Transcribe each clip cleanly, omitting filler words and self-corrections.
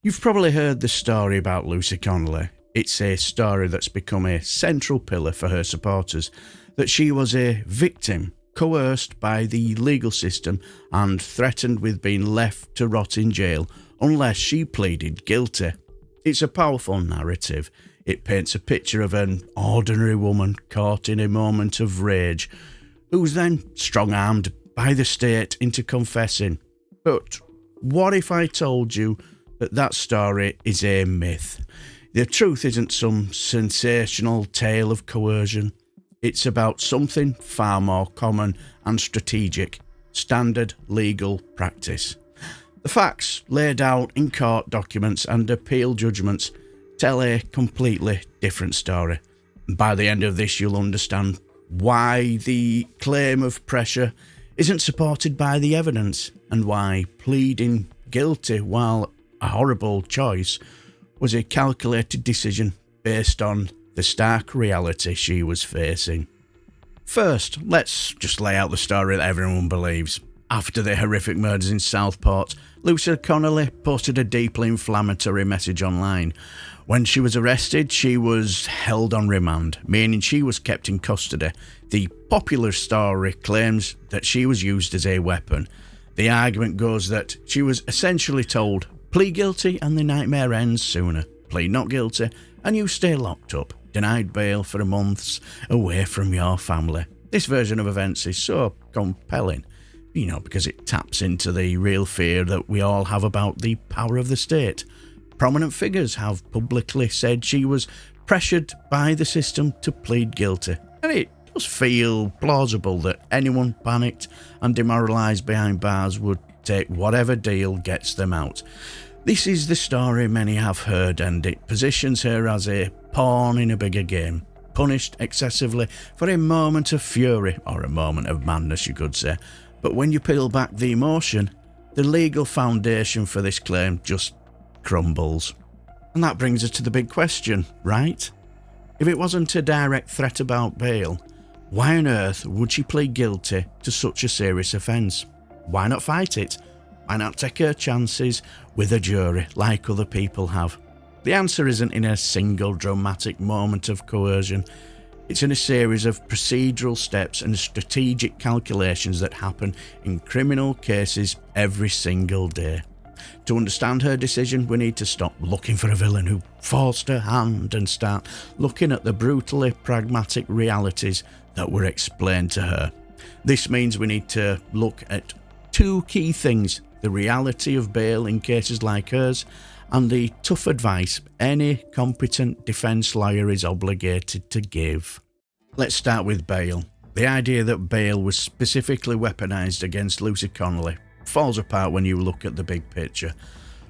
You've probably heard the story about Lucy Connolly. It's a story that's become a central pillar for her supporters, that she was a victim, coerced by the legal system and threatened with being left to rot in jail unless she pleaded guilty. It's a powerful narrative. It paints a picture of an ordinary woman caught in a moment of rage, who's then strong-armed by the state into confessing. But what if I told you that story is a myth? The truth isn't some sensational tale of coercion. It's about something far more common and strategic: standard legal practice. The facts laid out in court documents and appeal judgments tell a completely different story. And by the end of this, you'll understand why the claim of pressure isn't supported by the evidence, and why pleading guilty, while a horrible choice, was a calculated decision based on the stark reality she was facing. First, let's just lay out the story that everyone believes. After the horrific murders in Southport, Lucy Connolly posted a deeply inflammatory message online. When she was arrested, she was held on remand, meaning she was kept in custody. The popular story claims that she was used as a weapon. The argument goes that she was essentially told, plead guilty and the nightmare ends sooner. Plead not guilty and you stay locked up, denied bail for months, away from your family. This version of events is so compelling, because it taps into the real fear that we all have about the power of the state. Prominent figures have publicly said she was pressured by the system to plead guilty, and it does feel plausible that anyone panicked and demoralised behind bars would take whatever deal gets them out. This is the story many have heard, and it positions her as a pawn in a bigger game, punished excessively for a moment of fury, or a moment of madness you could say. But when you peel back the emotion, the legal foundation for this claim just crumbles. And that brings us to the big question, right? If it wasn't a direct threat about bail, why on earth would she plead guilty to such a serious offence? Why not fight it? Why not take her chances with a jury like other people have? The answer isn't in a single dramatic moment of coercion. It's in a series of procedural steps and strategic calculations that happen in criminal cases every single day. To understand her decision, we need to stop looking for a villain who forced her hand and start looking at the brutally pragmatic realities that were explained to her. This means we need to look at two key things: the reality of bail in cases like hers, and the tough advice any competent defence lawyer is obligated to give. Let's start with bail. The idea that bail was specifically weaponised against Lucy Connolly falls apart when you look at the big picture.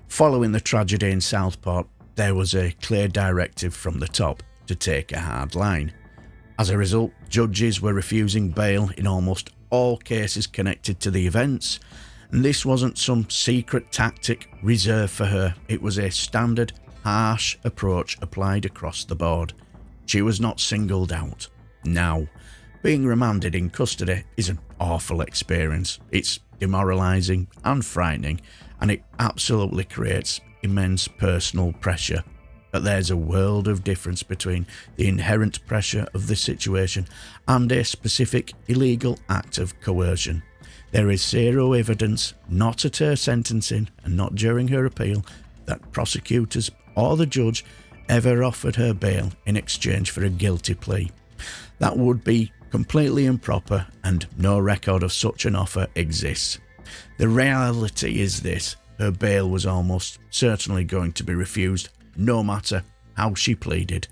Following the tragedy in Southport, there was a clear directive from the top to take a hard line. As a result, judges were refusing bail in almost all cases connected to the events, and this wasn't some secret tactic reserved for her. It was a standard, harsh approach applied across the board. She was not singled out. Now, being remanded in custody is an awful experience. It's demoralising and frightening, and it absolutely creates immense personal pressure. But there's a world of difference between the inherent pressure of this situation and a specific illegal act of coercion. There is zero evidence, not at her sentencing and not during her appeal, that prosecutors or the judge ever offered her bail in exchange for a guilty plea. That would be completely improper, and no record of such an offer exists. The reality is this: her bail was almost certainly going to be refused, no matter how she pleaded.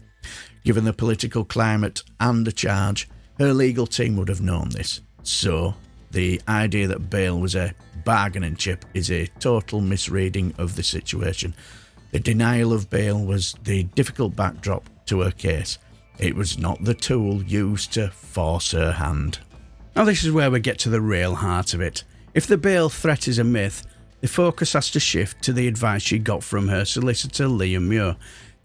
Given the political climate and the charge, her legal team would have known this. So, the idea that bail was a bargaining chip is a total misreading of the situation. The denial of bail was the difficult backdrop to her case. It was not the tool used to force her hand. Now this is where we get to the real heart of it. If the bail threat is a myth, the focus has to shift to the advice she got from her solicitor Liam Muir.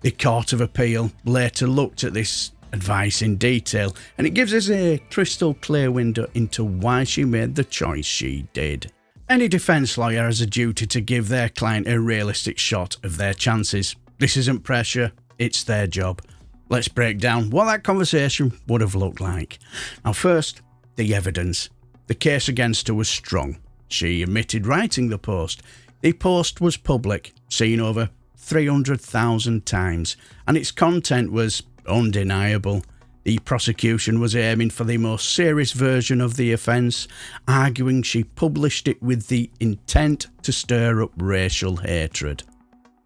The Court of Appeal later looked at this advice in detail, and it gives us a crystal clear window into why she made the choice she did. Any defence lawyer has a duty to give their client a realistic shot of their chances. This isn't pressure, it's their job. Let's break down what that conversation would have looked like. Now first, the evidence. The case against her was strong. She admitted writing the post. The post was public, seen over 300,000 times, and its content was undeniable. The prosecution was aiming for the most serious version of the offence, arguing she published it with the intent to stir up racial hatred.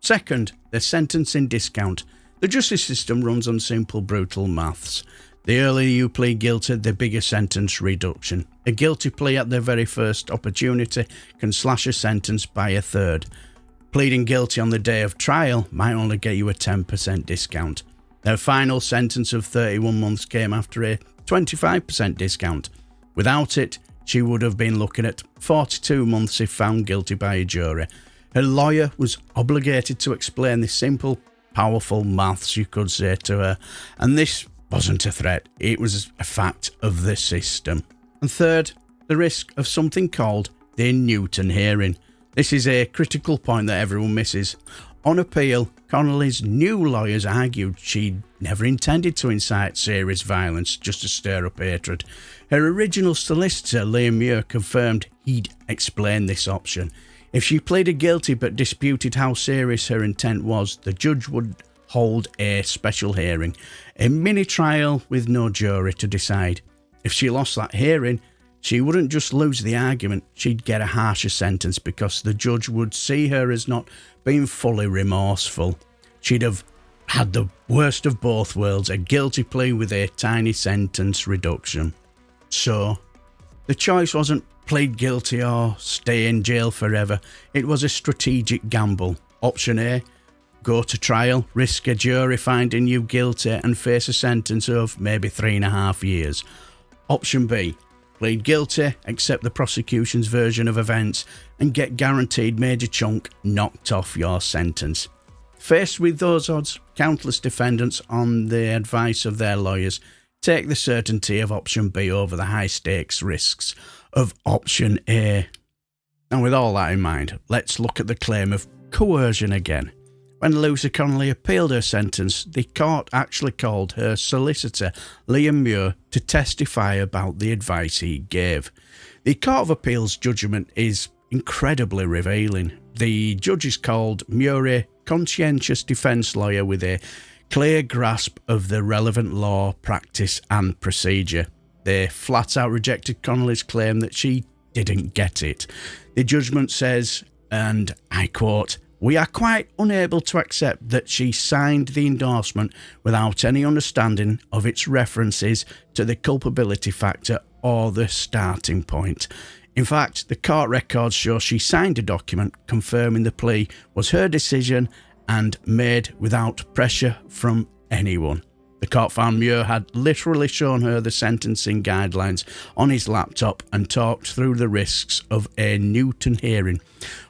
Second, the sentencing discount. The justice system runs on simple, brutal maths. The earlier you plead guilty, the bigger sentence reduction. A guilty plea at the very first opportunity can slash a sentence by a third. Pleading guilty on the day of trial might only get you a 10% discount. Her final sentence of 31 months came after a 25% discount. Without it, she would have been looking at 42 months if found guilty by a jury. Her lawyer was obligated to explain this simple, powerful maths, you could say, to her, and this wasn't a threat, it was a fact of the system. And third, the risk of something called the Newton hearing. This is a critical point that everyone misses. On appeal, Connolly's new lawyers argued she'd never intended to incite serious violence just to stir up hatred. Her original solicitor, Liam Muir, confirmed he'd explained this option. If she pleaded guilty but disputed how serious her intent was, the judge would hold a special hearing, a mini-trial with no jury to decide. If she lost that hearing, she wouldn't just lose the argument, she'd get a harsher sentence because the judge would see her as not being fully remorseful. She'd have had the worst of both worlds, a guilty plea with a tiny sentence reduction. So, the choice wasn't plead guilty or stay in jail forever. It was a strategic gamble. Option A, go to trial, risk a jury finding you guilty and face a sentence of maybe 3.5 years. Option B, plead guilty, accept the prosecution's version of events and get guaranteed major chunk knocked off your sentence. Faced with those odds, countless defendants, on the advice of their lawyers, take the certainty of option B over the high stakes risks of option A. And with all that in mind, let's look at the claim of coercion again. When Lucy Connolly appealed her sentence, the court actually called her solicitor, Liam Muir, to testify about the advice he gave. The Court of Appeal's judgment is incredibly revealing. The judges called Muir a conscientious defence lawyer with a clear grasp of the relevant law, practice and procedure. They flat out rejected Connolly's claim that she didn't get it. The judgment says, and I quote, "We are quite unable to accept that she signed the endorsement without any understanding of its references to the culpability factor or the starting point. In fact, the court records show she signed a document confirming the plea was her decision and made without pressure from anyone." The court found Muir had literally shown her the sentencing guidelines on his laptop and talked through the risks of a Newton hearing.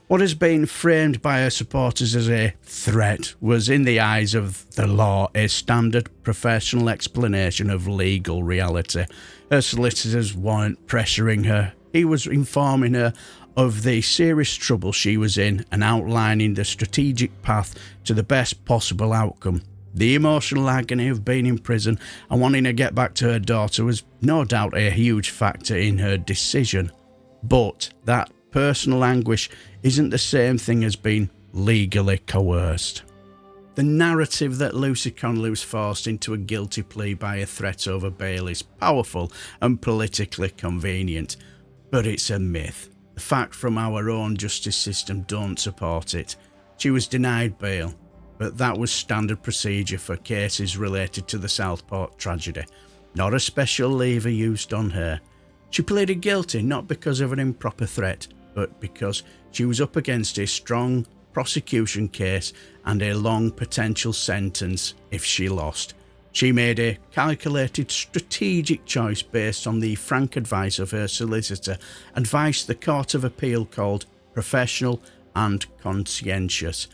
What has been framed by her supporters as a threat was, in the eyes of the law, a standard professional explanation of legal reality. Her solicitors weren't pressuring her. He was informing her of the serious trouble she was in and outlining the strategic path to the best possible outcome. The emotional agony of being in prison and wanting to get back to her daughter was no doubt a huge factor in her decision. But that personal anguish isn't the same thing as being legally coerced. The narrative that Lucy Connolly was forced into a guilty plea by a threat over bail is powerful and politically convenient, but it's a myth. The facts from our own justice system don't support it. She was denied bail, but that was standard procedure for cases related to the Southport tragedy, not a special lever used on her. She pleaded guilty not because of an improper threat, but because she was up against a strong prosecution case and a long potential sentence if she lost. She made a calculated, strategic choice based on the frank advice of her solicitor, advice the Court of Appeal called professional and conscientious.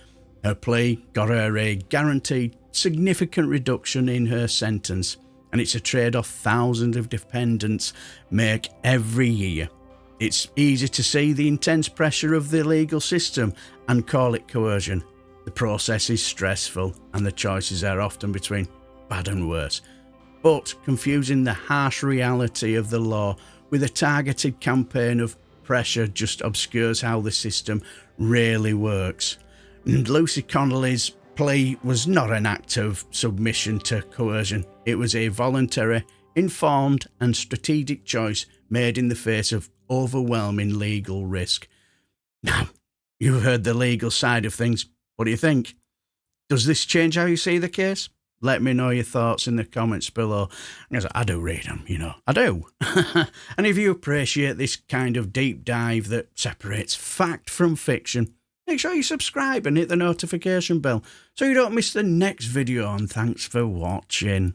Her plea got her a guaranteed significant reduction in her sentence, and it's a trade-off thousands of defendants make every year. It's easy to see the intense pressure of the legal system and call it coercion. The process is stressful and the choices are often between bad and worse. But confusing the harsh reality of the law with a targeted campaign of pressure just obscures how the system really works. And Lucy Connolly's plea was not an act of submission to coercion. It was a voluntary, informed and strategic choice made in the face of overwhelming legal risk. Now, you've heard the legal side of things. What do you think? Does this change how you see the case? Let me know your thoughts in the comments below. Because I do read them, I do. And if you appreciate this kind of deep dive that separates fact from fiction, make sure you subscribe and hit the notification bell so you don't miss the next video, and thanks for watching.